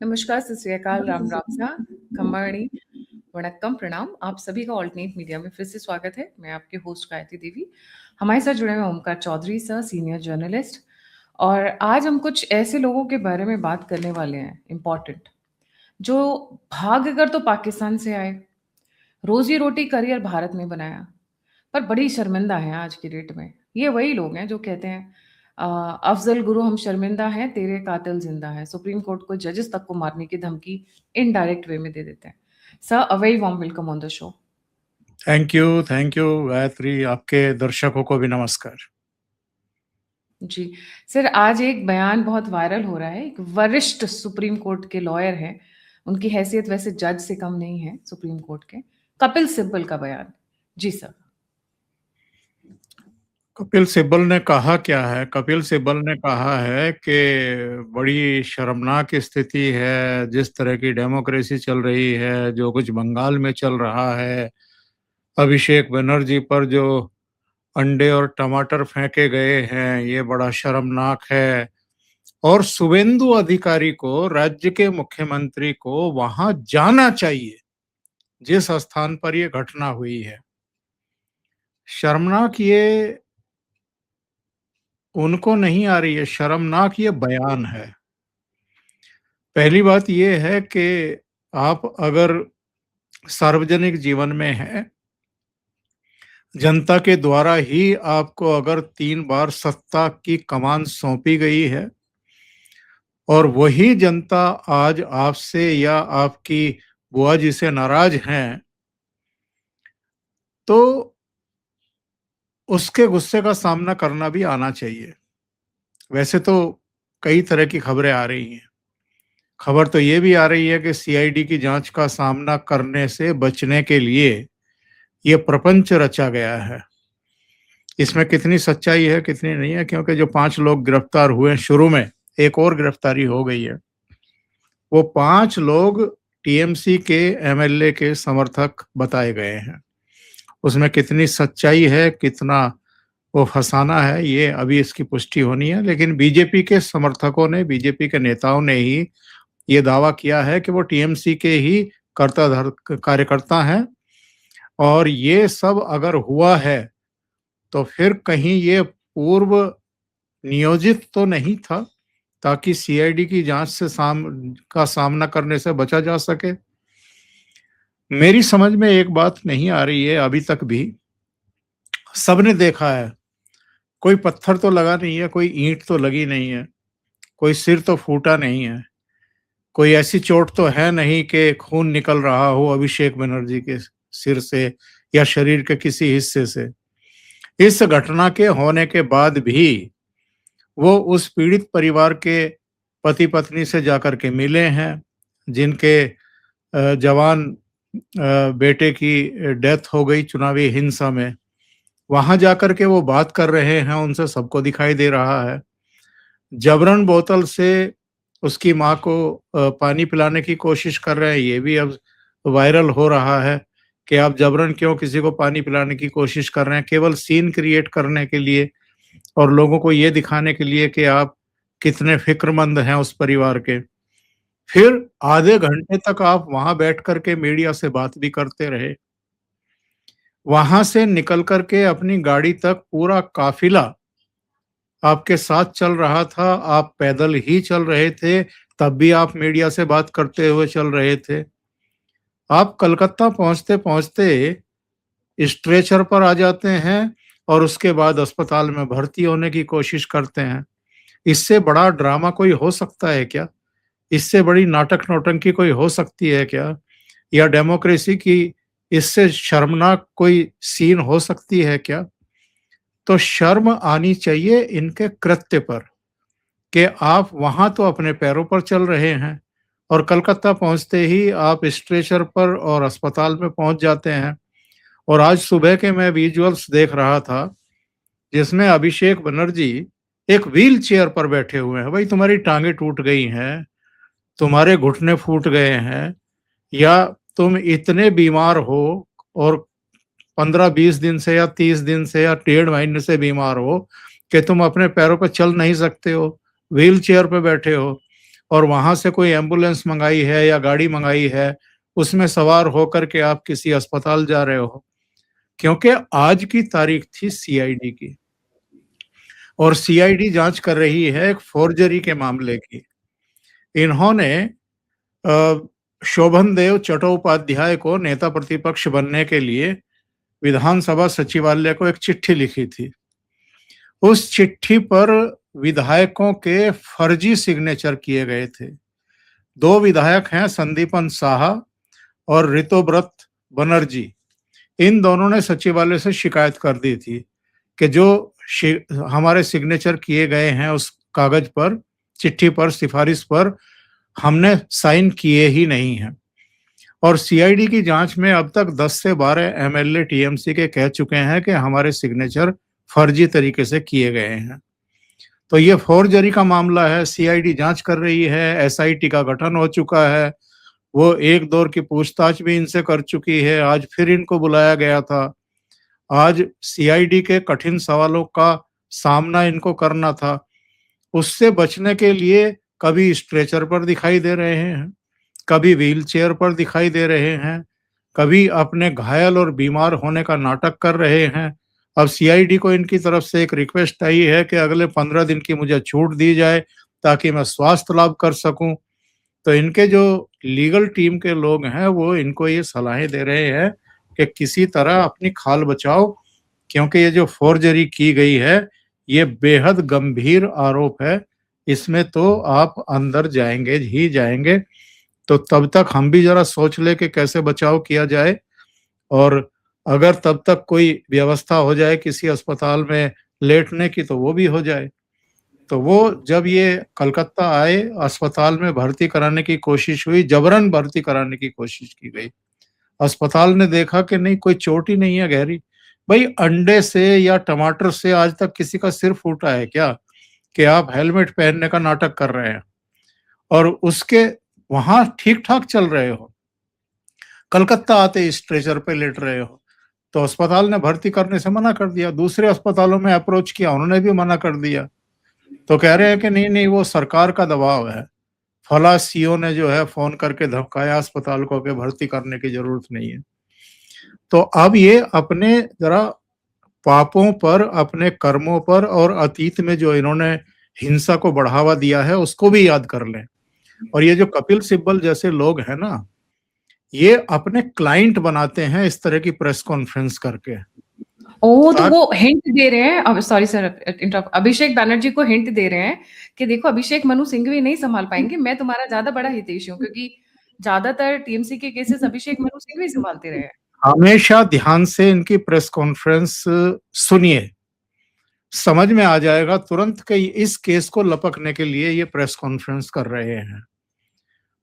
नमस्कार, सत श्री अकाल, राम राम सा, खम्बाणी, वणक्कम, प्रणाम। आप सभी का ऑल्टरनेट मीडिया में फिर से स्वागत है। मैं आपकी होस्ट गायत्री देवी। हमारे साथ जुड़े हुए Omkar Chaudhary sir, senior journalist. और आज हम कुछ ऐसे लोगों के बारे में बात करने वाले हैं इम्पोर्टेंट, जो भाग कर तो पाकिस्तान से आए, रोजी रोटी करियर भारत में बनाया, पर बड़ी शर्मिंदा है आज की डेट में। ये वही लोग हैं जो कहते हैं अफजल गुरु हम शर्मिंदा हैं, तेरे कातिल जिंदा है। सुप्रीम कोर्ट को जजेस तक को मारने की धमकी इनडायरेक्ट वे में दे देते हैं। Sir, a very warm welcome on the show. Thank you Gayatri. आपके दर्शकों को भी नमस्कार। जी सर, आज एक बयान बहुत वायरल हो रहा है। एक वरिष्ठ सुप्रीम कोर्ट के लॉयर हैं, उनकी हैसियत वैसे जज से कम नहीं है सुप्रीम कोर्ट के, कपिल सिब्बल का बयान। जी सर। कपिल सिब्बल ने कहा क्या है? कपिल सिब्बल ने कहा है कि बड़ी शर्मनाक स्थिति है, जिस तरह की डेमोक्रेसी चल रही है, जो कुछ बंगाल में चल रहा है, अभिषेक बनर्जी पर जो अंडे और टमाटर फेंके गए हैं, ये बड़ा शर्मनाक है। और शुभेंदु अधिकारी को, राज्य के मुख्यमंत्री को वहां जाना चाहिए जिस स्थान पर ये घटना हुई है। शर्मनाक ये उनको नहीं आ रही है, शर्मनाक ये बयान है। पहली बात ये है कि आप अगर सार्वजनिक जीवन में हैं, जनता के द्वारा ही आपको अगर 3 बार सत्ता की कमान सौंपी गई है और वही जनता आज आपसे या आपकी बुआ जी से नाराज हैं, तो उसके गुस्से का सामना करना भी आना चाहिए। वैसे तो कई तरह की खबरें आ रही हैं। खबर तो ये भी आ रही है कि सीआईडी की जांच का सामना करने से बचने के लिए ये प्रपंच रचा गया है। इसमें कितनी सच्चाई है, कितनी नहीं है, क्योंकि जो 5 लोग गिरफ्तार हुए शुरू में, एक और गिरफ्तारी हो गई है। वो 5 लोग टीएमसी के एमएलए के समर्थक बताए गए हैं। उसमें कितनी सच्चाई है, कितना वो फसाना है, ये अभी इसकी पुष्टि होनी है। लेकिन बीजेपी के समर्थकों ने, बीजेपी के नेताओं ने ही ये दावा किया है कि वो टीएमसी के ही कार्यकर्ता हैं, और ये सब अगर हुआ है तो फिर कहीं ये पूर्व नियोजित तो नहीं था, ताकि सीआईडी की जांच से का सामना करने से बचा जा सके। मेरी समझ में एक बात नहीं आ रही है अभी तक भी। सबने देखा है, कोई पत्थर तो लगा नहीं है, कोई ईंट तो लगी नहीं है, कोई सिर तो फूटा नहीं है, कोई ऐसी चोट तो है नहीं कि खून निकल रहा हो अभिषेक बनर्जी के सिर से या शरीर के किसी हिस्से से। इस घटना के होने के बाद भी वो उस पीड़ित परिवार के पति पत्नी से जाकर के मिले हैं, जिनके जवान बेटे की डेथ हो गई चुनावी हिंसा में। वहां जाकर के वो बात कर रहे हैं, उनसे सबको दिखाई दे रहा है। जबरन बोतल से उसकी माँ को पानी पिलाने की कोशिश कर रहे हैं, ये भी अब वायरल हो रहा है कि आप जबरन क्यों किसी को पानी पिलाने की कोशिश कर रहे हैं, केवल सीन क्रिएट करने के लिए और लोगों को ये दिखाने के लिए कि आप कितने फिक्रमंद हैं उस परिवार के। फिर आधे घंटे तक आप वहां बैठ करके मीडिया से बात भी करते रहे। वहां से निकल करके अपनी गाड़ी तक पूरा काफिला आपके साथ चल रहा था, आप पैदल ही चल रहे थे, तब भी आप मीडिया से बात करते हुए चल रहे थे। आप कलकत्ता पहुंचते पहुंचते स्ट्रेचर पर आ जाते हैं और उसके बाद अस्पताल में भर्ती होने की कोशिश करते हैं। इससे बड़ा ड्रामा कोई हो सकता है क्या? इससे बड़ी नाटक नौटंकी कोई हो सकती है क्या? या डेमोक्रेसी की इससे शर्मनाक कोई सीन हो सकती है क्या? तो शर्म आनी चाहिए इनके कृत्य पर कि आप वहां तो अपने पैरों पर चल रहे हैं और कलकत्ता पहुंचते ही आप स्ट्रेचर पर और अस्पताल में पहुंच जाते हैं। और आज सुबह के मैं विजुअल्स देख रहा था, जिसमें अभिषेक बनर्जी एक व्हील चेयर पर बैठे हुए हैं। भाई, तुम्हारी टांगे टूट गई हैं, तुम्हारे घुटने फूट गए हैं, या तुम इतने बीमार हो और 15-20 दिन से या 30 दिन से या 1.5 महीने से बीमार हो कि तुम अपने पैरों पर चल नहीं सकते हो, व्हील चेयर पे बैठे हो, और वहां से कोई एम्बुलेंस मंगाई है या गाड़ी मंगाई है, उसमें सवार होकर के आप किसी अस्पताल जा रहे हो, क्योंकि आज की तारीख थी सीआईडी की और सीआईडी जांच कर रही है एक फोर्जरी के मामले की। इन्होंने शोभन देव चट्टोपाध्याय को नेता प्रतिपक्ष बनने के लिए विधानसभा सचिवालय को एक चिट्ठी लिखी थी। उस चिट्ठी पर विधायकों के फर्जी सिग्नेचर किए गए थे। 2 विधायक हैं, संदीपन साहा और ऋतुव्रत बनर्जी। इन दोनों ने सचिवालय से शिकायत कर दी थी कि जो हमारे सिग्नेचर किए गए हैं उस कागज पर, चिट्ठी पर, सिफारिश पर हमने साइन किए ही नहीं हैं। और सीआईडी की जांच में अब तक 10 से 12 एमएलए टीएमसी के कह चुके हैं कि हमारे सिग्नेचर फर्जी तरीके से किए गए हैं। तो ये फोर्जरी का मामला है, सीआईडी जांच कर रही है, एसआईटी का गठन हो चुका है, वो एक दौर की पूछताछ भी इनसे कर चुकी है, आज फिर इनको बुलाया गया था। आज सीआईडी के कठिन सवालों का सामना इनको करना था। उससे बचने के लिए कभी स्ट्रेचर पर दिखाई दे रहे हैं, कभी व्हील चेयर पर दिखाई दे रहे हैं, कभी अपने घायल और बीमार होने का नाटक कर रहे हैं। अब सीआईडी को इनकी तरफ से एक रिक्वेस्ट आई है कि अगले 15 दिन की मुझे छूट दी जाए ताकि मैं स्वास्थ्य लाभ कर सकूं। तो इनके जो लीगल टीम के लोग हैं वो इनको ये सलाहें दे रहे हैं कि किसी तरह अपनी खाल बचाओ, क्योंकि ये जो फोर्जरी की गई है ये बेहद गंभीर आरोप है। इसमें तो आप अंदर जाएंगे ही जाएंगे। तो तब तक हम भी जरा सोच ले कि कैसे बचाव किया जाए, और अगर तब तक कोई व्यवस्था हो जाए किसी अस्पताल में लेटने की तो वो भी हो जाए। तो वो जब ये कलकत्ता आए, अस्पताल में भर्ती कराने की कोशिश हुई, जबरन भर्ती कराने की कोशिश की गई। अस्पताल ने देखा कि नहीं, कोई चोट ही नहीं है गहरी। भाई, अंडे से या टमाटर से आज तक किसी का सिर फूटा है क्या कि आप हेलमेट पहनने का नाटक कर रहे हैं और उसके वहां ठीक ठाक चल रहे हो, कलकत्ता आते स्ट्रेचर पे लेट रहे हो। तो अस्पताल ने भर्ती करने से मना कर दिया। दूसरे अस्पतालों में अप्रोच किया, उन्होंने भी मना कर दिया। तो कह रहे हैं कि नहीं नहीं, वो सरकार का दबाव है, फला सीओ ने जो है फोन करके धमकाया अस्पताल को कि भर्ती करने की जरूरत नहीं है। तो अब ये अपने जरा पापों पर, अपने कर्मों पर और अतीत में जो इन्होंने हिंसा को बढ़ावा दिया है उसको भी याद कर लें। और ये जो कपिल सिब्बल जैसे लोग हैं ना, ये अपने क्लाइंट बनाते हैं इस तरह की प्रेस कॉन्फ्रेंस करके। तो वो हिंट दे रहे हैं, अब sorry sir interrupt, Abhishek Banerjee को हिंट दे रहे हैं कि देखो अभिषेक मनु सिंघवी नहीं संभाल पाएंगे, मैं तुम्हारा ज्यादा बड़ा हितैषी हूँ, क्योंकि ज्यादातर टीएमसी के केसेस अभिषेक मनु सिंघवी संभालते रहे हैं। हमेशा ध्यान से इनकी प्रेस कॉन्फ्रेंस सुनिए, समझ में आ जाएगा तुरंत कि इस केस को लपकने के लिए ये प्रेस कॉन्फ्रेंस कर रहे हैं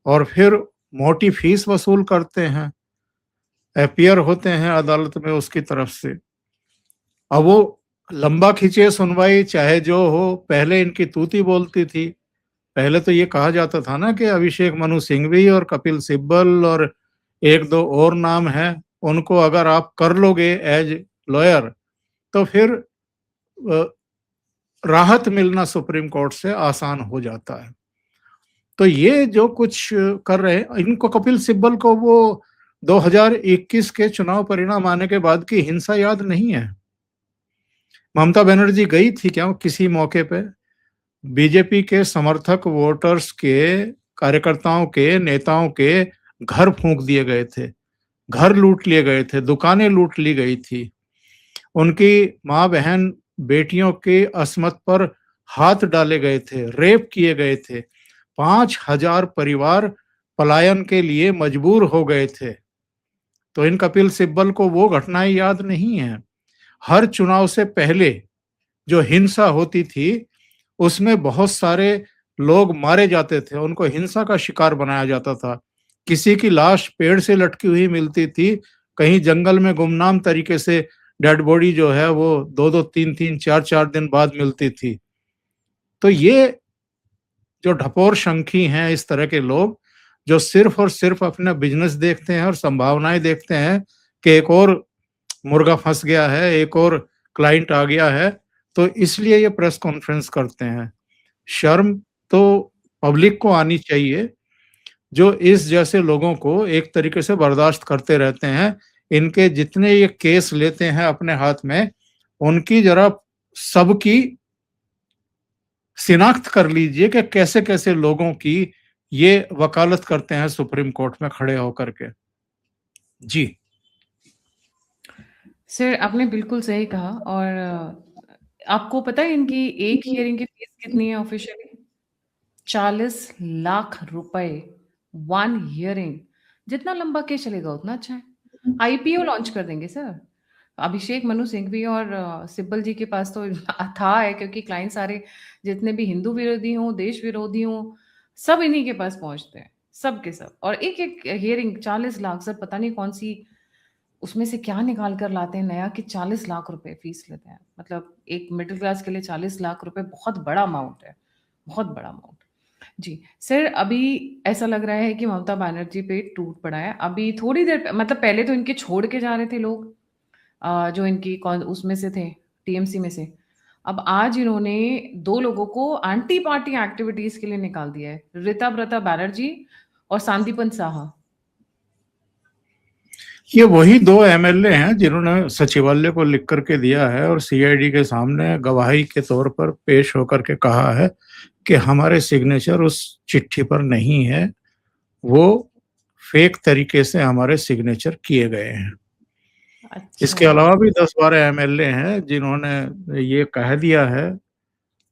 और फिर मोटी फीस वसूल करते हैं, अपीयर होते हैं अदालत में उसकी तरफ से। अब वो लंबा खींचे सुनवाई चाहे जो हो, पहले इनकी तूती बोलती थी। पहले तो ये कहा जाता था ना कि अभिषेक मनु सिंघवी और कपिल सिब्बल और एक दो और नाम हैं, उनको अगर आप कर लोगे एज लॉयर तो फिर राहत मिलना सुप्रीम कोर्ट से आसान हो जाता है। तो ये जो कुछ कर रहे हैं, इनको कपिल सिब्बल को वो 2021 के चुनाव परिणाम आने के बाद की हिंसा याद नहीं है। ममता बनर्जी गई थी क्या किसी मौके पे? बीजेपी के समर्थक वोटर्स के, कार्यकर्ताओं के, नेताओं के घर फूंक दिए गए थे, घर लूट लिए गए थे, दुकानें लूट ली गई थी, उनकी माँ बहन बेटियों के अस्मत पर हाथ डाले गए थे, रेप किए गए थे, 5,000 परिवार पलायन के लिए मजबूर हो गए थे। तो इन कपिल सिब्बल को वो घटनाएं याद नहीं है। हर चुनाव से पहले जो हिंसा होती थी उसमें बहुत सारे लोग मारे जाते थे, उनको हिंसा का शिकार बनाया जाता था। किसी की लाश पेड़ से लटकी हुई मिलती थी, कहीं जंगल में गुमनाम तरीके से डेड बॉडी जो है वो 2-2, 3-3, 4-4 दिन बाद मिलती थी। तो ये जो ढपोर शंखी हैं इस तरह के लोग जो सिर्फ और सिर्फ अपना बिजनेस देखते हैं और संभावनाएं देखते हैं कि एक और मुर्गा फंस गया है, एक और क्लाइंट आ गया है, तो इसलिए ये प्रेस कॉन्फ्रेंस करते हैं। शर्म तो पब्लिक को आनी चाहिए, जो इस जैसे लोगों को एक तरीके से बर्दाश्त करते रहते हैं। इनके जितने ये केस लेते हैं अपने हाथ में, उनकी जरा सबकी शिनाख्त कर लीजिए कि कैसे-कैसे लोगों की ये वकालत करते हैं सुप्रीम कोर्ट में खड़े होकर के। जी। सर, आपने बिल्कुल सही कहा और आपको पता है इनकी एक हियरिंग की फीस कितनी है ऑफिशियली? 40 लाख रुपए 1 हियरिंग। जितना लंबा केस चलेगा उतना अच्छा है। आईपीओ लॉन्च कर देंगे सर। अभिषेक मनु सिंघवी और सिब्बल जी के पास तो था है, क्योंकि क्लाइंट सारे जितने भी हिंदू विरोधी हों, देश विरोधी हों, सब इन्हीं के पास पहुँचते हैं, सब के सब। और एक-एक हियरिंग 40 लाख, सर पता नहीं कौन-सी उसमें से क्या निकाल कर लाते हैं नया कि 40 लाख रुपए फीस लेते हैं। मतलब एक मिडिल क्लास के लिए 40 लाख रुपए बहुत बड़ा अमाउंट है, बहुत बड़ा अमाउंट। जी, सर अभी ऐसा लग रहा है कि ममता बनर्जी पे टूट पड़ा है। अभी थोड़ी देर मतलब पहले तो इनके छोड़ के जा रहे थे लोग, जो इनकी कौन उसमें से थे, टीएमसी में से। अब आज इन्होंने 2 लोगों को एंटी पार्टी एक्टिविटीज़ के लिए निकाल दिया है, ऋता बनर्जी और सांदीपन साहा। ये वही 2 एमएलए हैं जिन्होंने सचिवालय को लिख करके दिया है और सीआईडी के सामने गवाही के तौर पर पेश होकर के कहा है कि हमारे सिग्नेचर उस चिट्ठी पर नहीं है, वो फेक तरीके से हमारे सिग्नेचर किए गए हैं। इसके अच्छा। अलावा भी 10-12 एमएलए हैं जिन्होंने ये कह दिया है,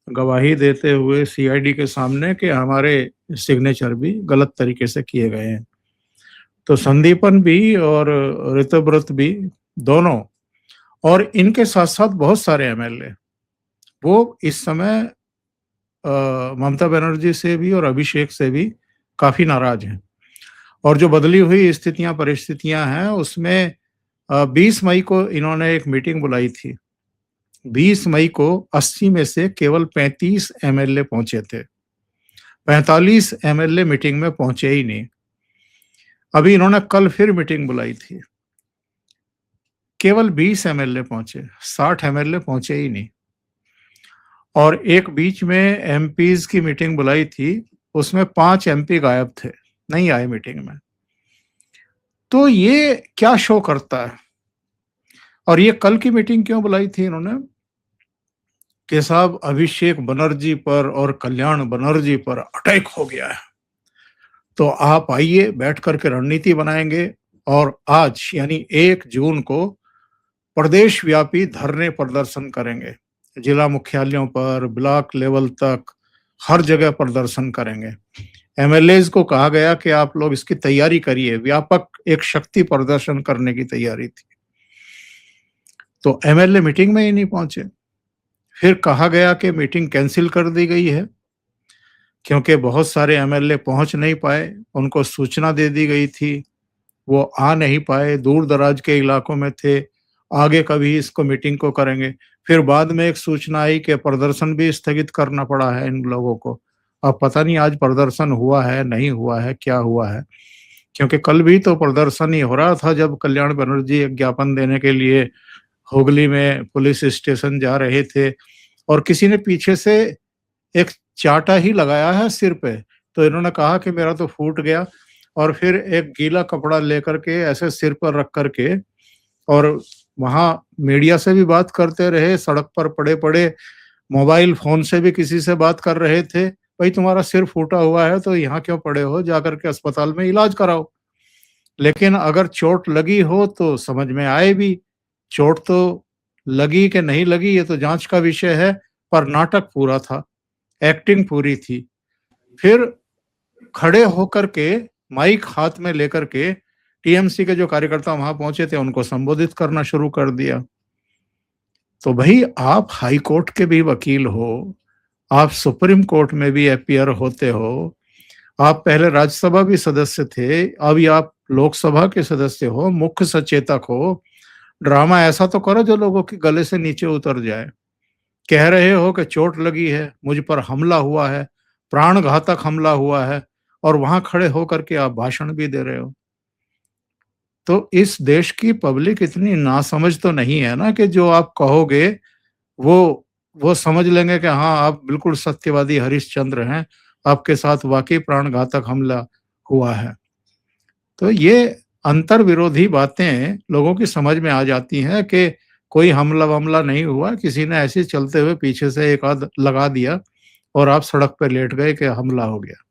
गवाही देते हुए सीआईडी के सामने कि हमारे सिग्नेचर भी गलत तरीके से किए गए हैं। तो संदीपन भी और ऋतव्रत भी दोनों, और इनके साथ-साथ बहुत सारे एमएलए, वो इस समय ममता बनर्जी से भी और अभिषेक से भी काफ़ी नाराज़ हैं। और जो बदली हुई स्थितियाँ परिस्थितियाँ हैं उसमें 20 मई को इन्होंने एक मीटिंग बुलाई थी। 20 मई को 80 में से केवल 35 एमएलए पहुँचे थे। 45 एमएलए मीटिंग में पहुँचे ही नहीं। अभी इन्होंने कल फिर मीटिंग बुलाई थी। केवल 20 एमएलए पहुँचे, 60 एमएलए पहुँचे ही नहीं। और एक बीच में एमपीज़ की मीटिंग बुलाई थी, उसमें 5 एमपी गायब थे, नहीं आए मीटिंग में। तो ये क्या शो करता है? और ये कल की मीटिंग क्यों बुलाई थी इन्होंने? कि साहब अभिषेक बनर्जी पर और कल्याण बनर्जी पर अटैक हो गया है। तो आप आइए, बैठ कर के रणनीति बनाएंगे और आज यानी 1 जून को प्रदेश व्यापी धरने प्रदर्शन करेंगे। जिला मुख्यालयों पर, ब्लॉक लेवल तक हर जगह प्रदर्शन करेंगे। एमएलएज को कहा गया कि आप लोग इसकी तैयारी करिए, व्यापक एक शक्ति प्रदर्शन करने की तैयारी थी। तो एमएलए मीटिंग में ही नहीं पहुंचे। फिर कहा गया कि मीटिंग कैंसिल कर दी गई है, क्योंकि बहुत सारे एमएलए पहुंच नहीं पाए, उनको सूचना दे दी गई थी, वो आ नहीं पाए, दूर-दराज के इलाकों में थे, आगे कभी इसको मीटिंग को करेंगे। फिर बाद में एक सूचना आई कि प्रदर्शन भी स्थगित करना पड़ा है इन लोगों को। अब पता नहीं आज प्रदर्शन हुआ है, नहीं हुआ है, क्या हुआ है? क्योंकि कल भी तो प्रदर्शन ही हो रहा था जब कल्याण बनर्जी एक ज्ञापन देने के लिए हुगली में पुलिस स्टेशन जा रहे थे और किसी ने पीछे से एक चाँटा ही लगाया है सिर पे, तो इन्होंने कहा कि मेरा तो फूट गया, और फिर एक गीला कपड़ा लेकर के ऐसे सिर पर रख कर के और वहाँ मीडिया से भी बात करते रहे, सड़क पर पड़े-पड़े मोबाइल फ़ोन से भी किसी से बात कर रहे थे, "भई तुम्हारा सिर फूटा हुआ है तो यहाँ क्यों पड़े हो? जाकर के अस्पताल में इलाज कराओ।" लेकिन अगर चोट लगी हो तो समझ में आए भी, चोट तो लगी कि नहीं लगी ये तो जाँच का विषय है, पर नाटक पूरा था, एक्टिंग पूरी थी। फिर खड़े होकर के माइक हाथ में लेकर के टीएमसी के जो कार्यकर्ता वहां पहुंचे थे उनको संबोधित करना शुरू कर दिया। तो भाई आप हाई कोर्ट के भी वकील हो, आप सुप्रीम कोर्ट में भी अपीयर होते हो, आप पहले राज्यसभा भी सदस्य थे, अभी आप लोकसभा के सदस्य हो, मुख्य सचेतक हो, ड्रामा ऐसा तो करो जो लोगों के गले से नीचे उतर जाए। कह रहे हो कि चोट लगी है, मुझ पर हमला हुआ है, प्राण घातक हमला हुआ है, और वहां खड़े होकर के आप भाषण भी दे रहे हो। तो इस देश की पब्लिक इतनी नासमझ तो नहीं है ना कि जो आप कहोगे वो वो समझ लेंगे कि हाँ आप बिल्कुल सत्यवादी हरिश्चंद्र हैं, आपके साथ वाकई प्राणघातक हमला हुआ है। तो ये अंतर विरोधी बातें लोगों की समझ में आ जाती हैं कि कोई हमला-वमला नहीं हुआ, किसी ने ऐसे ही चलते हुए पीछे से एक आध लगा दिया और आप सड़क पे लेट गए कि हमला हो गया।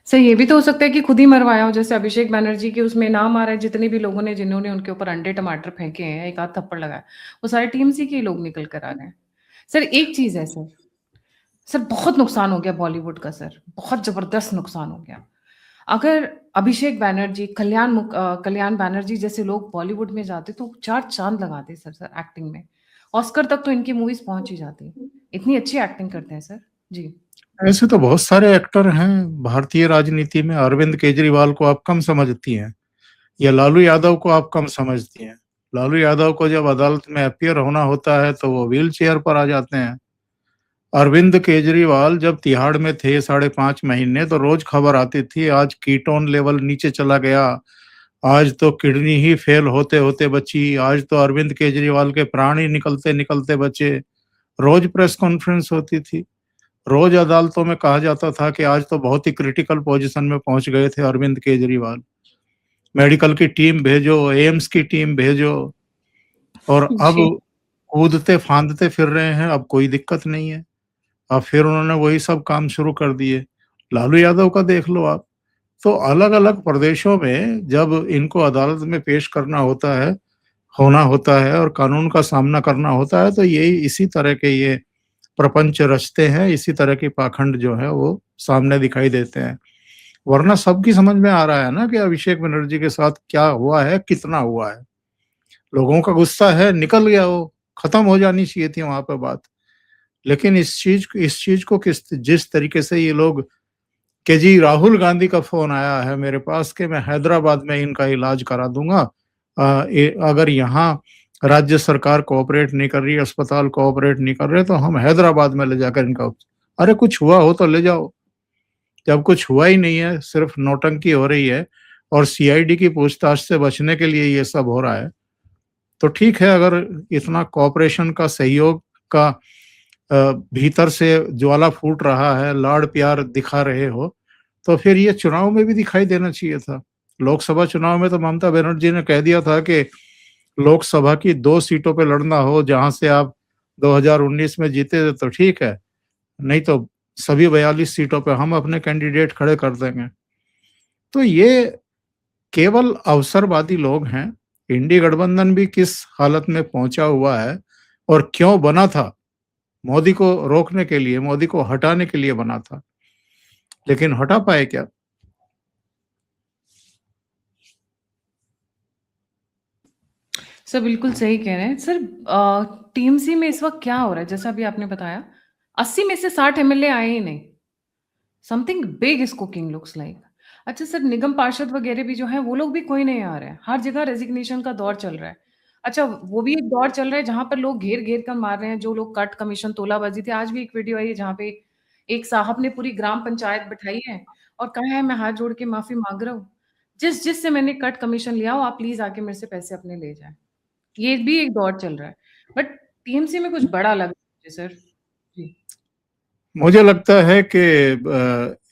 सर ये भी तो हो सकता है कि खुद ही मरवाया हो, जैसे अभिषेक बैनर्जी के उसमें नाम आ रहा है जितने भी लोगों ने जिन्होंने उनके ऊपर अंडे टमाटर फेंके हैं, एक आध थप्पड़ लगाया, वो सारे टीएमसी के ही लोग निकल कर आ रहे हैं। सर एक चीज़ है सर, सर बहुत नुकसान हो गया बॉलीवुड का सर, बहुत ज़बरदस्त नुकसान हो गया। अगर अभिषेक बैनर्जी, कल्याण बैनर्जी जैसे लोग बॉलीवुड में जाते तो 4 चाँद लगाते सर एक्टिंग में। ऑस्कर तक तो इनकी मूवीज़ पहुँच ही जाती। इतनी अच्छी एक्टिंग करते हैं सर। जी। ऐसे तो बहुत सारे एक्टर हैं भारतीय राजनीति में। अरविंद केजरीवाल को आप कम समझती हैं या लालू यादव को आप कम समझती हैं। लालू यादव को जब अदालत में अपीयर होना होता है तो वो व्हील चेयर पर आ जाते हैं। अरविंद केजरीवाल जब तिहाड़ में थे 5.5 महीने तो रोज खबर आती थी, आज कीटोन लेवल नीचे चला गया, आज तो किडनी ही फेल होते होते बची, आज तो अरविंद केजरीवाल के प्राण ही निकलते निकलते बचे। रोज प्रेस कॉन्फ्रेंस होती थी, रोज अदालतों में कहा जाता था कि आज तो बहुत ही क्रिटिकल पोजीशन में पहुंच गए थे अरविंद केजरीवाल, मेडिकल की टीम भेजो, एम्स की टीम भेजो। और अब जी। कूदते फांदते फिर रहे हैं, अब कोई दिक्कत नहीं है। अब फिर उन्होंने वही सब काम शुरू कर दिए। लालू यादव का देख लो आप। तो अलग-अलग प्रदेशों में जब इनको अदालत में पेश करना होना होता है और कानून का सामना करना होता है, तो यही इसी तरह के ये प्रपंच रचते हैं, इसी तरह की पाखंड जो है वो सामने दिखाई देते हैं। वरना सबकी समझ में आ रहा है ना कि अभिषेक बनर्जी के साथ क्या हुआ है, कितना हुआ है। लोगों का गुस्सा है, निकल गया वो, खत्म हो जानी चाहिए थी वहाँ पे बात। लेकिन इस चीज को किस जिस तरीके से ये लोग कि जी राहुल गांधी का फोन आया है मेरे पास कि मैं हैदराबाद में इनका इलाज करा दूंगा, अगर यहाँ राज्य सरकार कोऑपरेट नहीं कर रही, अस्पताल कोऑपरेट नहीं कर रहे तो हम हैदराबाद में ले जाकर इनका अरे कुछ हुआ हो तो ले जाओ। जब कुछ हुआ ही नहीं है, सिर्फ नौटंकी हो रही है और सीआईडी की पूछताछ से बचने के लिए ये सब हो रहा है, तो ठीक है। अगर इतना कोऑपरेशन का सहयोग का भीतर से ज्वाला फूट रहा है, लाड़ प्यार दिखा रहे हो, तो फिर ये चुनाव में भी दिखाई देना चाहिए था। लोकसभा चुनाव में तो ममता बनर्जी ने कह दिया था कि लोकसभा की 2 सीटों पे लड़ना हो, जहां से आप 2019 में जीते तो ठीक है, नहीं तो सभी 42 सीटों पे हम अपने कैंडिडेट खड़े कर देंगे। तो ये केवल अवसरवादी लोग हैं। इंडी गठबंधन भी किस हालत में पहुंचा हुआ है और क्यों बना था, मोदी को रोकने के लिए, मोदी को हटाने के लिए बना था, लेकिन हटा पाए क्या? सर बिल्कुल सही कह रहे हैं। सर टीएमसी में इस वक़्त क्या हो रहा है? जैसा अभी आपने बताया, 80 में से 60 एमएलए आए ही नहीं। Something big is cooking looks like. अच्छा सर, निगम पार्षद वगैरह भी जो हैं, वो लोग भी कोई नहीं आ रहे हैं। हर जगह रेज़िग्नेशन का दौर चल रहा है। अच्छा, वो भी एक दौर चल रहा है जहाँ पर लोग घेर-घेर कर मार रहे हैं, जो लोग कट कमीशन तोलाबाज़ी थी। आज भी एक वीडियो आई है जहाँ पे एक साहब ने पूरी ग्राम पंचायत बिठाई है और कहा है, "मैं हाथ जोड़ के माफ़ी माँग रहा हूँ। जिस-जिस से मैंने कट कमीशन लिया हो, आप प्लीज़ आके मेरे से पैसे अपने ले जाएँ।" ये भी एक दौर चल रहा है। बट टीएमसी में कुछ बड़ा लग रहा है सर। जी। मुझे लगता है कि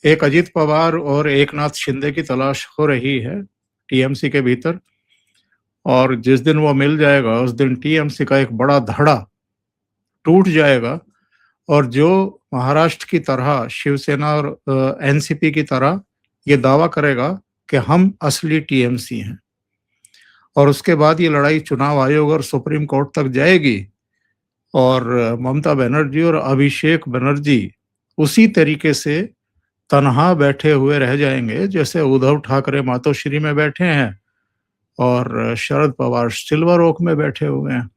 एक अजित पवार और एकनाथ शिंदे की तलाश हो रही है टीएमसी के भीतर, और जिस दिन वो मिल जाएगा उस दिन टीएमसी का एक बड़ा धड़ा टूट जाएगा। और जो महाराष्ट्र की तरह शिवसेना और एनसीपी की तरह ये दावा करेगा कि हम असली टीएमसी हैं, और उसके बाद ये लड़ाई चुनाव आयोग और सुप्रीम कोर्ट तक जाएगी, और ममता बनर्जी और अभिषेक बनर्जी उसी तरीके से तनहा बैठे हुए रह जाएंगे जैसे उद्धव ठाकरे मातोश्री में बैठे हैं और शरद पवार सिल्वर ओक में बैठे हुए हैं।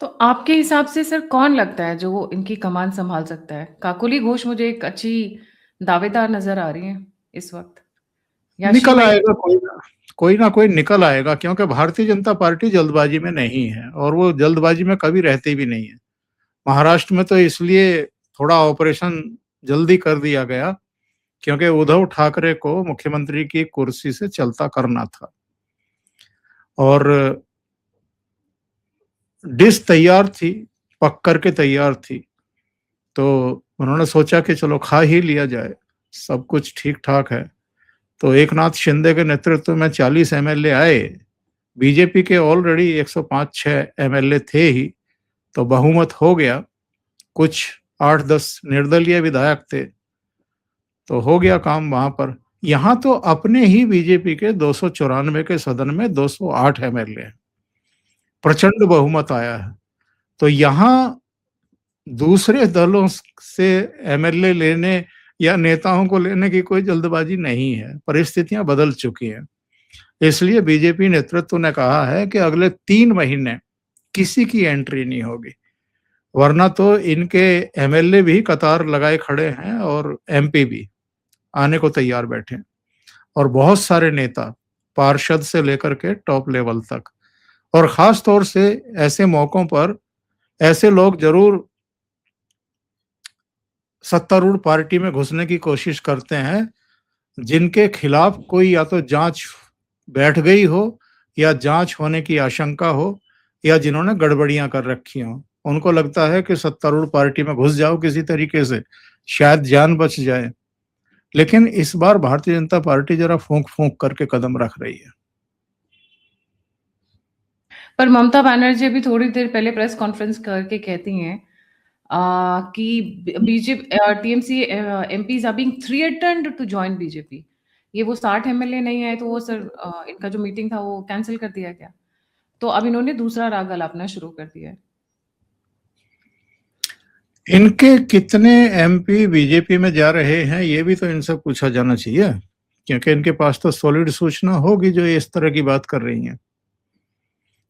तो आपके हिसाब से सर कौन लगता है जो इनकी कमान सँभाल सकता है? काकोली घोष मुझे एक अच्छी दावेदार नज़र आ रही हैं इस वक़्त, या शी निकल माइट। आएगा कोई ना कोई निकल आएगा, क्योंकि भारतीय जनता पार्टी जल्दबाजी में नहीं है और वो जल्दबाजी में कभी रहती भी नहीं है। महाराष्ट्र में तो इसलिए थोड़ा ऑपरेशन जल्दी कर दिया गया क्योंकि उद्धव ठाकरे को मुख्यमंत्री की कुर्सी से चलता करना था। और डिश तैयार थी, पक करके तैयार थी, तो उन्होंने सोचा कि चलो खा ही लिया जाए, सब कुछ ठीक-ठाक है। तो एकनाथ शिंदे के नेतृत्व में 40 एमएलए आए, बीजेपी के ऑलरेडी 105-6 एमएलए थे ही, तो बहुमत हो गया। कुछ 8-10 निर्दलीय विधायक थे, तो हो गया काम वहाँ पर। यहाँ तो अपने ही बीजेपी के 294 के सदन में 208 एमएलए हैं, प्रचंड बहुमत आया है। तो यहाँ दूसरे दलों से एमएलए लेने या नेताओं को लेने की कोई जल्दबाजी नहीं है, परिस्थितियां बदल चुकी हैं। इसलिए बीजेपी नेतृत्व ने कहा है कि अगले 3 महीने किसी की एंट्री नहीं होगी, वरना तो इनके एमएलए भी कतार लगाए खड़े हैं और एमपी भी आने को तैयार बैठे हैं, और बहुत सारे नेता, पार्षद से लेकर के टॉप लेवल तक। और खास तौर से ऐसे मौकों पर ऐसे लोग जरूर सत्तारूढ़ पार्टी में घुसने की कोशिश करते हैं जिनके खिलाफ कोई या तो जांच बैठ गई हो या जांच होने की आशंका हो या जिन्होंने गड़बड़ियां कर रखी हों। उनको लगता है कि सत्तारूढ़ पार्टी में घुस जाओ किसी तरीके से, शायद जान बच जाए। लेकिन इस बार भारतीय जनता पार्टी जरा फूंक फूंक करके कदम रख रही है। पर ममता बनर्जी अभी थोड़ी देर पहले प्रेस कॉन्फ्रेंस करके कहती हैं कि BJP TMC MPs are being threatened to join BJP. ये वो 60 एमएलए नहीं आए तो वो सर इनका जो मीटिंग था वो कैंसिल कर दिया गया। तो अब इन्होंने दूसरा राग अलापना शुरू कर दिया है। इनके कितने एमपी बीजेपी में जा रहे हैं ये भी तो इनसे पूछा जाना चाहिए, क्योंकि इनके पास तो सॉलिड सूचना होगी जो ये इस तरह की बात कर रही हैं।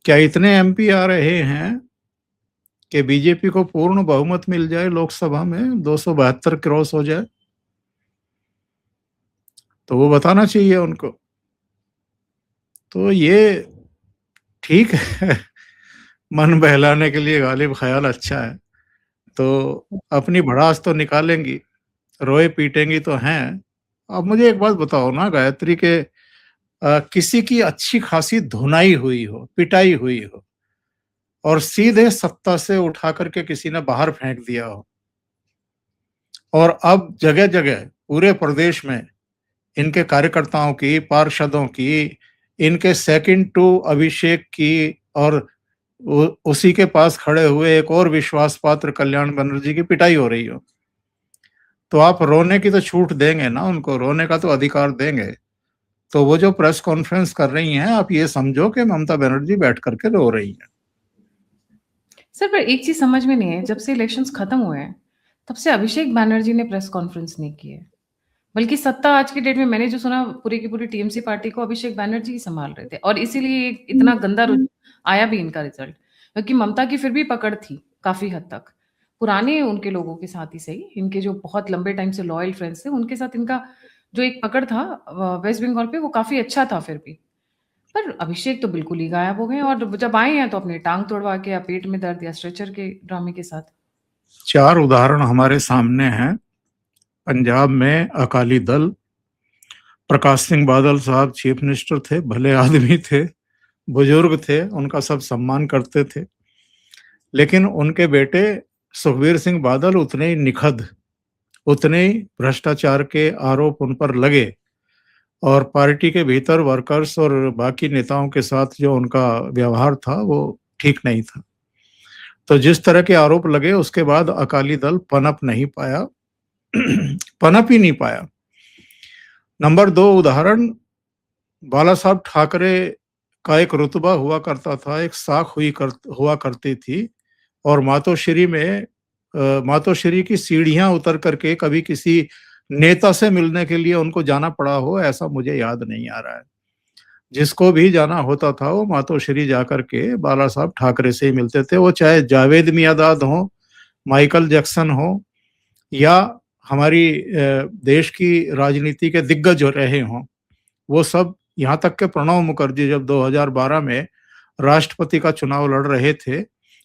क्या इतने एमपी आ रहे हैं कि बीजेपी को पूर्ण बहुमत मिल जाए लोकसभा में, 272 क्रॉस हो जाए? तो वो बताना चाहिए उनको। तो ये ठीक है मन बहलाने के लिए गालिब ख्याल अच्छा है, तो अपनी भड़ास तो निकालेंगी, रोए पीटेंगी तो हैं। अब मुझे एक बात बताओ ना गायत्री के किसी की अच्छी खासी धुनाई हुई हो, पिटाई हुई हो और सीधे सत्ता से उठा करके किसी ने बाहर फेंक दिया हो, और अब जगह जगह पूरे प्रदेश में इनके कार्यकर्ताओं की, पार्षदों की, इनके सेकंड टू अभिषेक की और उसी के पास खड़े हुए एक और विश्वास पात्र कल्याण बनर्जी की पिटाई हो रही हो, तो आप रोने की तो छूट देंगे ना, उनको रोने का तो अधिकार देंगे। तो वो जो प्रेस कॉन्फ्रेंस कर रही हैं, आप ये समझो कि ममता बनर्जी बैठ करके रो रही हैं। सर पर एक चीज समझ में नहीं है, जब से इलेक्शंस खत्म हुए हैं तब से अभिषेक बैनर्जी ने प्रेस कॉन्फ्रेंस नहीं की है, बल्कि सत्ता आज की डेट में मैंने जो सुना पूरी की पूरी टीएमसी पार्टी को अभिषेक बैनर्जी ही संभाल रहे थे, और इसीलिए इतना गंदा आया भी इनका रिजल्ट, क्योंकि ममता की फिर भी पकड़ थी काफी हद तक। पुराने उनके लोगों के साथ ही सही, इनके जो बहुत लंबे टाइम से लॉयल फ्रेंड्स थे उनके साथ इनका जो एक पकड़ था वेस्ट बंगाल पे वो काफी अच्छा था फिर भी। पर अभिषेक तो बिल्कुल ही गायब हो गए, और जब आए हैं तो अपनी टांग तोड़वा के या पेट में दर्द या स्ट्रेचर के ड्रामे के साथ। 4 उदाहरण हमारे सामने हैं। पंजाब में अकाली दल, प्रकाश सिंह बादल साहब चीफ मिनिस्टर थे, भले आदमी थे, बुजुर्ग थे, उनका सब सम्मान करते थे, लेकिन उनके बेटे सुखबीर सिंह बादल उतने ही निखद, उतने ही भ्रष्टाचार के आरोप उन पर लगे, और पार्टी के भीतर वर्कर्स और बाकी नेताओं के साथ जो उनका व्यवहार था वो ठीक नहीं था। तो जिस तरह के आरोप लगे उसके बाद अकाली दल पनप नहीं पाया पनप ही नहीं पाया। नंबर 2 उदाहरण, बाला साहब ठाकरे का एक रुतबा हुआ करता था, एक साख हुआ करती थी, और मातोश्री में मातोश्री की सीढ़ियां उतर करके कभी किसी नेता से मिलने के लिए उनको जाना पड़ा हो, ऐसा मुझे याद नहीं आ रहा है। जिसको भी जाना होता था वो मातोश्री जाकर के बाला साहब ठाकरे से ही मिलते थे, वो चाहे जावेद मियांदाद हो, माइकल जैक्सन हो, या हमारी देश की राजनीति के दिग्गज जो रहे हों, वो सब, यहाँ तक के प्रणब मुखर्जी जब 2012 में राष्ट्रपति का चुनाव लड़ रहे थे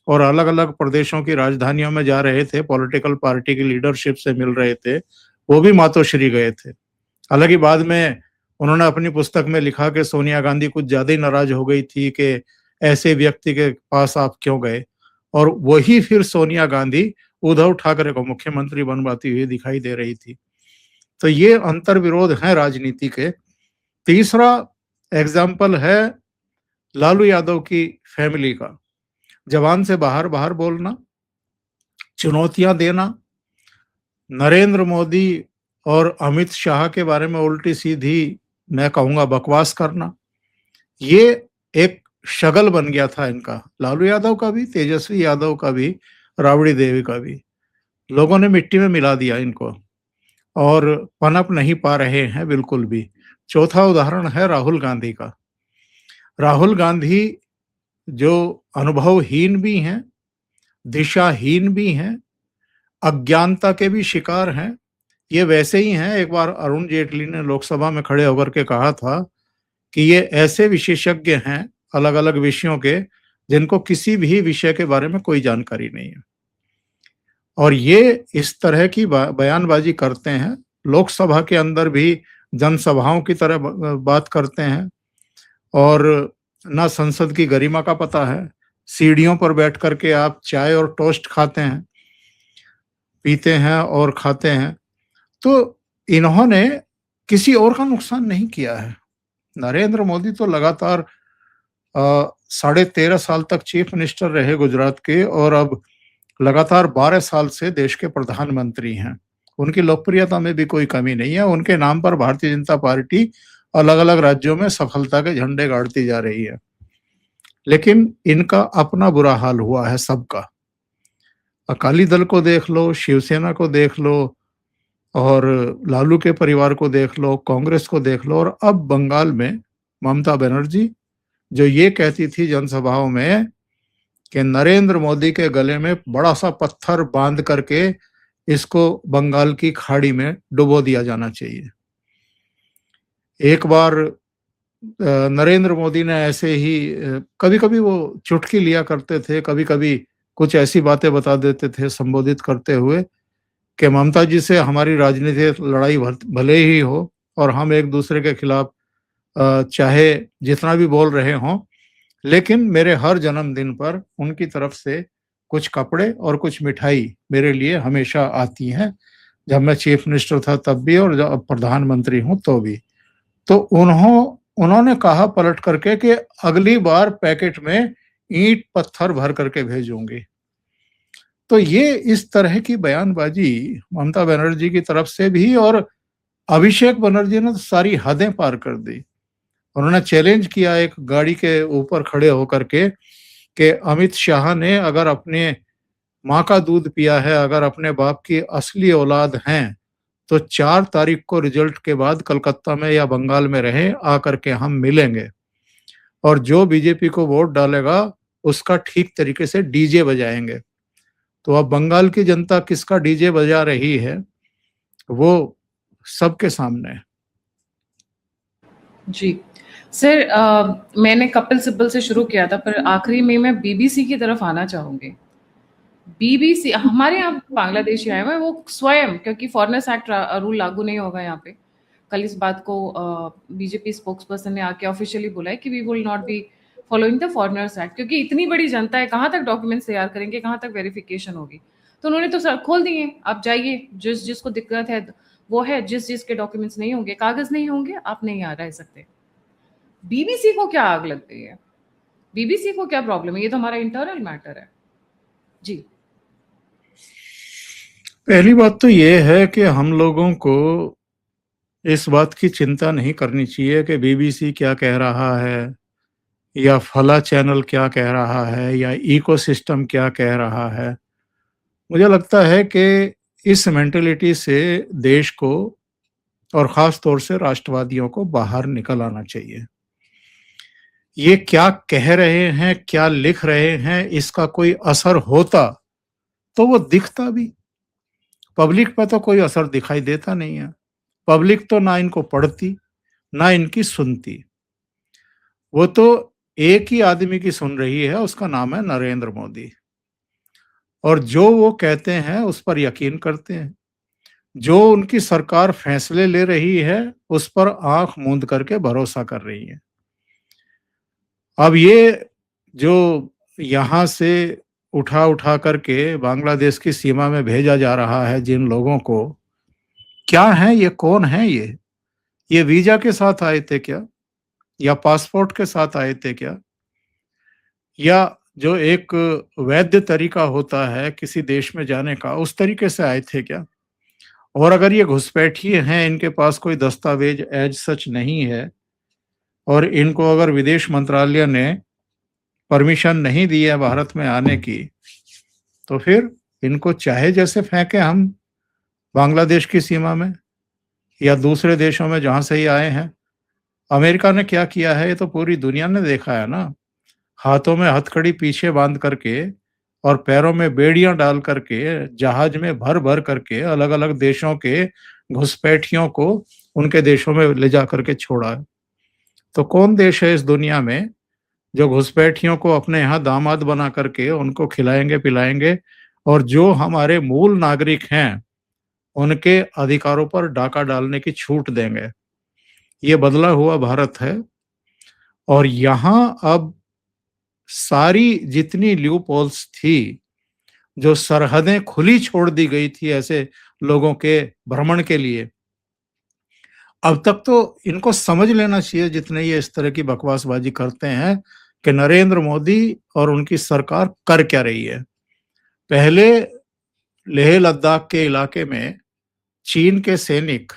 और अलग अलग प्रदेशों की राजधानियों में जा रहे थे, पॉलिटिकल पार्टी की लीडरशिप से मिल रहे थे, वो भी मातोश्री गए थे। हालांकि बाद में उन्होंने अपनी पुस्तक में लिखा कि सोनिया गांधी कुछ ज्यादा ही नाराज हो गई थी कि ऐसे व्यक्ति के पास आप क्यों गए? और वही फिर सोनिया गांधी उद्धव ठाकरे को मुख्यमंत्री बनवाती हुई दिखाई दे रही थी। तो ये अंतर्विरोध है राजनीति के। तीसरा एग्जाम्पल है लालू यादव की फैमिली का। जबान से बाहर बाहर बोलना, चुनौतियां देना, नरेंद्र मोदी और अमित शाह के बारे में उल्टी सीधी, मैं कहूंगा बकवास करना, ये एक शगल बन गया था इनका, लालू यादव का भी, तेजस्वी यादव का भी, राबड़ी देवी का भी। लोगों ने मिट्टी में मिला दिया इनको और पनप नहीं पा रहे हैं बिल्कुल भी। चौथा उदाहरण है राहुल गांधी का। राहुल गांधी जो अनुभवहीन भी हैं, दिशाहीन भी हैं, अज्ञानता के भी शिकार हैं। ये वैसे ही हैं, एक बार अरुण जेटली ने लोकसभा में खड़े होकर के कहा था कि ये ऐसे विशेषज्ञ हैं अलग अलग विषयों के जिनको किसी भी विषय के बारे में कोई जानकारी नहीं है, और ये इस तरह की बयानबाजी करते हैं। लोकसभा के अंदर भी जनसभाओं की तरह बात करते हैं और ना संसद की गरिमा का पता है। सीढ़ियों पर बैठ करके आप चाय और टोस्ट खाते हैं, पीते हैं और खाते हैं। तो इन्होंने किसी और का नुकसान नहीं किया है। नरेंद्र मोदी तो लगातार 13.5 साल तक चीफ मिनिस्टर रहे गुजरात के, और अब लगातार 12 साल से देश के प्रधानमंत्री हैं। उनकी लोकप्रियता में भी कोई कमी नहीं है। उनके नाम पर भारतीय जनता पार्टी अलग अलग राज्यों में सफलता के झंडे गाड़ती जा रही है, लेकिन इनका अपना बुरा हाल हुआ है सबका। अकाली दल को देख लो, शिवसेना को देख लो, और लालू के परिवार को देख लो, कांग्रेस को देख लो, और अब बंगाल में ममता बनर्जी जो ये कहती थी जनसभाओं में कि नरेंद्र मोदी के गले में बड़ा सा पत्थर बांध करके इसको बंगाल की खाड़ी में डुबो दिया जाना चाहिए। एक बार नरेंद्र मोदी ने ऐसे ही, कभी कभी वो चुटकी लिया करते थे, कभी कभी कुछ ऐसी बातें बता देते थे संबोधित करते हुए कि ममता जी से हमारी राजनीतिक लड़ाई भले ही हो और हम एक दूसरे के खिलाफ चाहे जितना भी बोल रहे हों, लेकिन मेरे हर जन्मदिन पर उनकी तरफ से कुछ कपड़े और कुछ मिठाई मेरे लिए हमेशा आती हैं, जब मैं चीफ मिनिस्टर था तब भी और जब प्रधानमंत्री हूं तो भी। तो उन्होंने कहा पलट करके कि अगली बार पैकेट में ईंट पत्थर भर करके भेजूंगी। तो ये इस तरह की बयानबाजी ममता बनर्जी की तरफ से भी, और अभिषेक बनर्जी ने तो सारी हदें पार कर दी। उन्होंने चैलेंज किया एक गाड़ी के ऊपर खड़े होकर के कि अमित शाह ने अगर अपने माँ का दूध पिया है, अगर अपने बाप की असली औलाद हैं, तो 4 तारीख को रिजल्ट के बाद कलकत्ता में या बंगाल में रहे, आकर के हम मिलेंगे, और जो बीजेपी को वोट डालेगा उसका ठीक तरीके से डीजे बजाएंगे। तो अब बंगाल की जनता किसका डीजे बजा रही है वो सबके सामने है। जी सर, मैंने कपिल सिब्बल से शुरू किया था, पर आखिरी में मैं बीबीसी की तरफ आना चाहूंगी। बीबीसी हमारे यहाँ बांग्लादेशी आए हुए हैं, वो स्वयं, क्योंकि फॉरेनर्स एक्ट रूल लागू नहीं होगा यहाँ पे। कल इस बात को बीजेपी स्पोक्स पर्सन ने आके ऑफिशियली बोला है कि we will not be following the foreigners act, क्योंकि इतनी बड़ी जनता है, कहाँ तक डॉक्यूमेंट्स तैयार करेंगे, कहाँ तक वेरिफिकेशन होगी। तो उन्होंने तो सर खोल दिए, आप जाइए, जिसको दिक्कत है वो है, जिसके डॉक्यूमेंट्स नहीं होंगे, कागज नहीं होंगे, आप नहीं आ रह सकते। बीबीसी को क्या आग लग गई है? बीबीसी को क्या प्रॉब्लम है? ये तो हमारा इंटरनल मैटर है। जी, पहली बात तो ये है कि हम लोगों को इस बात की चिंता नहीं करनी चाहिए कि बीबीसी क्या कह रहा है या फला चैनल क्या कह रहा है या इकोसिस्टम क्या कह रहा है। मुझे लगता है कि इस मेंटेलिटी से देश को और ख़ास तौर से राष्ट्रवादियों को बाहर निकल आना चाहिए। ये क्या कह रहे हैं, क्या लिख रहे हैं, इसका कोई असर होता तो वो दिखता भी। पब्लिक पे तो कोई असर दिखाई देता नहीं है। पब्लिक तो ना इनको पढ़ती, ना इनकी सुनती। वो तो एक ही आदमी की सुन रही है, उसका नाम है नरेंद्र मोदी, और जो वो कहते हैं उस पर यकीन करते हैं। जो उनकी सरकार फैसले ले रही है उस पर आंख मूंद करके भरोसा कर रही है। अब ये जो यहाँ से उठा उठा करके बांग्लादेश की सीमा में भेजा जा रहा है जिन लोगों को, क्या है ये, कौन है ये वीजा के साथ आए थे क्या, या पासपोर्ट के साथ आए थे क्या, या जो एक वैध तरीका होता है किसी देश में जाने का उस तरीके से आए थे क्या? और अगर ये घुसपैठिए हैं, इनके पास कोई दस्तावेज एज सच नहीं है, और इनको अगर विदेश मंत्रालय ने परमिशन नहीं दी है भारत में आने की, तो फिर इनको चाहे जैसे फेंके हम बांग्लादेश की सीमा में या दूसरे देशों में जहां से ही आए हैं। अमेरिका ने क्या किया है ये तो पूरी दुनिया ने देखा है ना। हाथों में हथकड़ी पीछे बांध करके और पैरों में बेड़ियां डाल करके जहाज में भर भर करके अलग अलग देशों के घुसपैठियों को उनके देशों में ले जा करके छोड़ा है। तो कौन देश है इस दुनिया में जो घुसपैठियों को अपने यहाँ दामाद बना करके उनको खिलाएंगे पिलाएंगे, और जो हमारे मूल नागरिक हैं उनके अधिकारों पर डाका डालने की छूट देंगे? ये बदला हुआ भारत है। और यहाँ अब सारी जितनी ल्यूपहोल्स थी, जो सरहदें खुली छोड़ दी गई थी ऐसे लोगों के भ्रमण के लिए, अब तक तो इनको समझ लेना चाहिए जितने ये इस तरह की बकवासबाजी करते हैं कि नरेंद्र मोदी और उनकी सरकार कर क्या रही है। पहले लेह लद्दाख के इलाके में चीन के सैनिक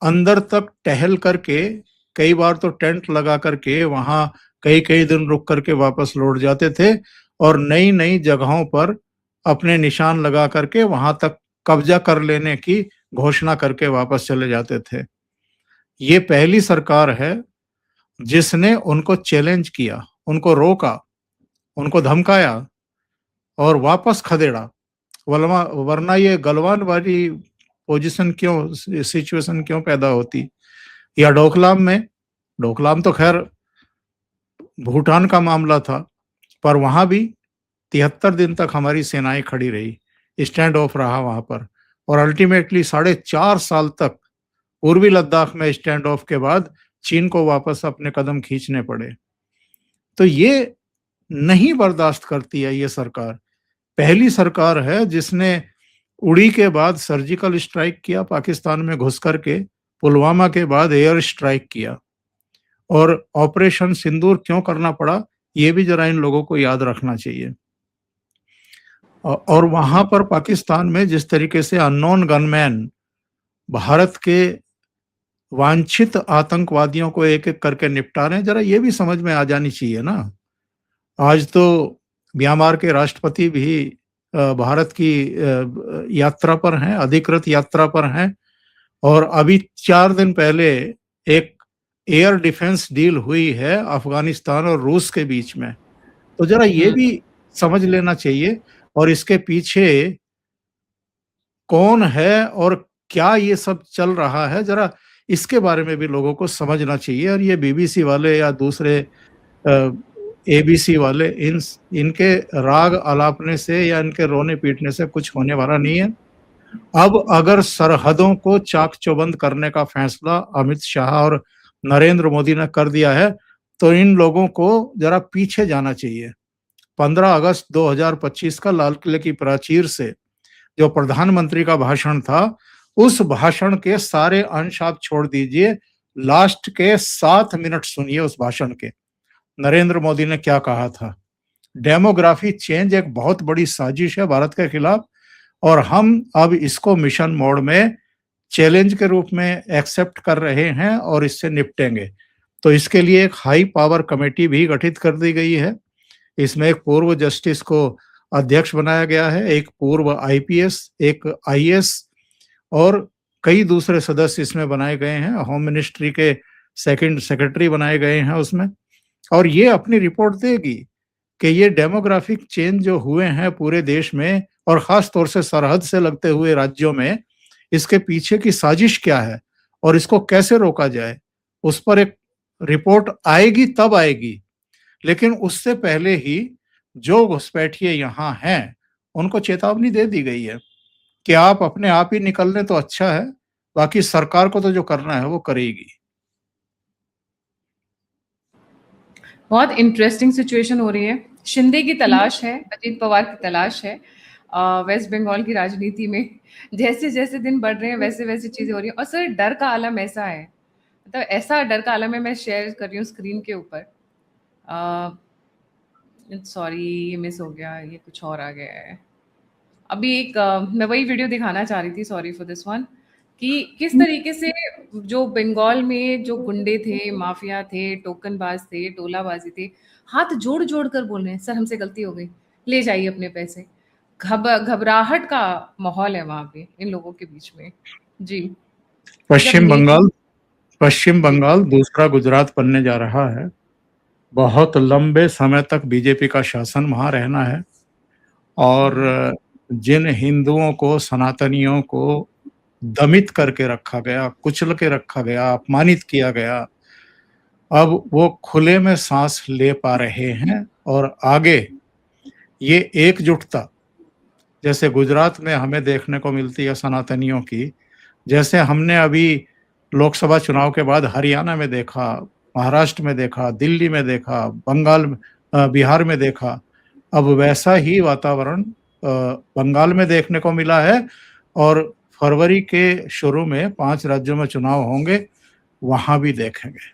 अंदर तक टहल करके, कई बार तो टेंट लगा करके वहां कई कई दिन रुक करके वापस लौट जाते थे, और नई नई जगहों पर अपने निशान लगा करके वहां तक कब्जा कर लेने की घोषणा करके वापस चले जाते थे। ये पहली सरकार है जिसने उनको चैलेंज किया, उनको रोका, उनको धमकाया और वापस खदेड़ा। वरना ये गलवान वाली पोजीशन क्यों, सिचुएशन क्यों पैदा होती? या डोकलाम में, डोकलाम तो खैर भूटान का मामला था, पर वहां भी 73 दिन तक हमारी सेनाएं खड़ी रही, स्टैंड ऑफ रहा वहां पर, और अल्टीमेटली 4.5 साल तक पूर्वी लद्दाख में स्टैंड ऑफ के बाद चीन को वापस अपने कदम खींचने पड़े। तो ये नहीं बर्दाश्त करती है ये सरकार। पहली सरकार है जिसने उड़ी के बाद सर्जिकल स्ट्राइक किया, पाकिस्तान में घुस करके पुलवामा के बाद एयर स्ट्राइक किया, और ऑपरेशन सिंदूर क्यों करना पड़ा ये भी जरा इन लोगों को याद रखना चाहिए। और वहां पर पाकिस्तान में जिस तरीके से अननोन गनमैन भारत के वांछित आतंकवादियों को एक एक करके निपटा रहे हैं, जरा ये भी समझ में आ जानी चाहिए ना। आज तो म्यांमार के राष्ट्रपति भी भारत की यात्रा पर हैं, अधिकृत यात्रा पर हैं, और अभी 4 दिन पहले एक एयर डिफेंस डील हुई है अफगानिस्तान और रूस के बीच में। तो जरा ये भी समझ लेना चाहिए, और इसके पीछे कौन है और क्या ये सब चल रहा है, जरा इसके बारे में भी लोगों को समझना चाहिए। और ये बीबीसी वाले या दूसरे एबीसी वाले इनके राग अलापने से या इनके रोने पीटने से कुछ होने वाला नहीं है। अब अगर सरहदों को चाक चौबंद करने का फैसला अमित शाह और नरेंद्र मोदी ने कर दिया है, तो इन लोगों को जरा पीछे जाना चाहिए। 15 अगस्त 2025 का लाल किले की प्राचीर से जो प्रधानमंत्री का भाषण था, उस भाषण के सारे अंश आप छोड़ दीजिए, लास्ट के 7 मिनट सुनिए उस भाषण के। नरेंद्र मोदी ने क्या कहा था? डेमोग्राफी चेंज एक बहुत बड़ी साजिश है भारत के खिलाफ, और हम अब इसको मिशन मोड में चैलेंज के रूप में एक्सेप्ट कर रहे हैं और इससे निपटेंगे। तो इसके लिए एक हाई पावर कमेटी भी गठित कर दी गई है। इसमें एक पूर्व जस्टिस को अध्यक्ष बनाया गया है, एक पूर्व आईपीएस, एक आईएएस, और कई दूसरे सदस्य इसमें बनाए गए हैं। होम मिनिस्ट्री के सेकंड सेक्रेटरी बनाए गए हैं उसमें, और ये अपनी रिपोर्ट देगी कि ये डेमोग्राफिक चेंज जो हुए हैं पूरे देश में और खास तौर से सरहद से लगते हुए राज्यों में, इसके पीछे की साजिश क्या है और इसको कैसे रोका जाए, उस पर एक रिपोर्ट आएगी, तब आएगी। लेकिन उससे पहले ही जो घुसपैठिए यहाँ हैं उनको चेतावनी दे दी गई है कि आप अपने आप ही निकल लें तो अच्छा है, बाकी सरकार को तो जो करना है वो करेगी। बहुत इंटरेस्टिंग सिचुएशन हो रही है। शिंदे की तलाश है, अजीत पवार की तलाश है वेस्ट बंगाल की राजनीति में। जैसे जैसे दिन बढ़ रहे हैं वैसे वैसे चीजें हो रही हैं। और सर डर का आलम ऐसा है, मतलब ऐसा डर का आलम है, मैं शेयर कर रही हूँ स्क्रीन के ऊपर। सॉरी ये मिस हो गया, ये कुछ और आ गया है। अभी एक मैं वही वीडियो दिखाना चाह रही थी, सॉरी फॉर दिस वन, कि किस तरीके से जो बंगाल में जो गुंडे थे, माफिया थे, टोकनबाज थे, टोलाबाजी थे, हाथ जोड़ जोड़ कर बोल रहे हैं सर हमसे गलती हो गई, ले जाइए अपने पैसे। घबराहट का माहौल है वहां पे इन लोगों के बीच में। जी। जब पश्चिम नेता। बंगाल पश्चिम जी। बंगाल दूसरा गुजरात बनने जा रहा है। बहुत लंबे समय तक बीजेपी का शासन वहां रहना है। और जिन हिंदुओं को, सनातनियों को दमित करके रखा गया, कुचल के रखा गया, अपमानित किया गया, अब वो खुले में सांस ले पा रहे हैं। और आगे ये एकजुटता जैसे गुजरात में हमें देखने को मिलती है सनातनियों की, जैसे हमने अभी लोकसभा चुनाव के बाद हरियाणा में देखा, महाराष्ट्र में देखा, दिल्ली में देखा, बिहार में देखा, अब वैसा ही वातावरण बंगाल में देखने को मिला है। और फरवरी के शुरू में 5 राज्यों में चुनाव होंगे, वहां भी देखेंगे।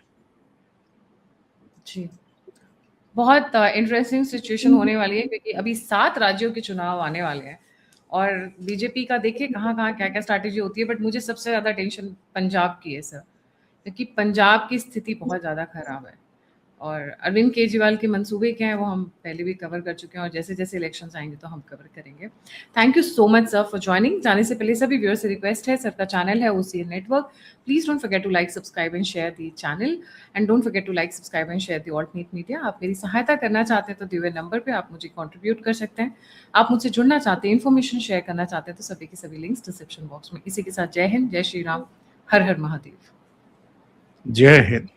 जी। बहुत इंटरेस्टिंग सिचुएशन होने वाली है, क्योंकि अभी 7 राज्यों के चुनाव आने वाले हैं। और बीजेपी का देखिए कहाँ-कहाँ, क्या-क्या स्ट्रैटेजी होती है, बट मुझे सबसे ज़्यादा टेंशन पंजाब की है सर, क्योंकि पंजाब की स्थिति बहुत ज़्यादा खराब है। और अरविंद केजरीवाल के मंसूबे क्या हैं वो हम पहले भी कवर कर चुके हैं, और जैसे-जैसे इलेक्शंस आएँगे तो हम कवर करेंगे। Thank you so much sir for joining. जाने से पहले सभी व्यूअर्स से रिक्वेस्ट है, सर का चैनल है OCN network. Please don't forget to like, subscribe and share the channel, and don't forget to like, subscribe and share the alternate media. आप मेरी सहायता करना चाहते हैं तो दिए हुए नंबर पे आप मुझे कंट्रीब्यूट कर सकते हैं। आप मुझसे जुड़ना चाहते हैं, इन्फॉर्मेशन शेयर करना चाहते हैं, तो सभी के सभी लिंक्स डिस्क्रिप्शन बॉक्स में। इसी के साथ जय हिंद, जय श्री राम, हर हर महादेव। जय हिंद।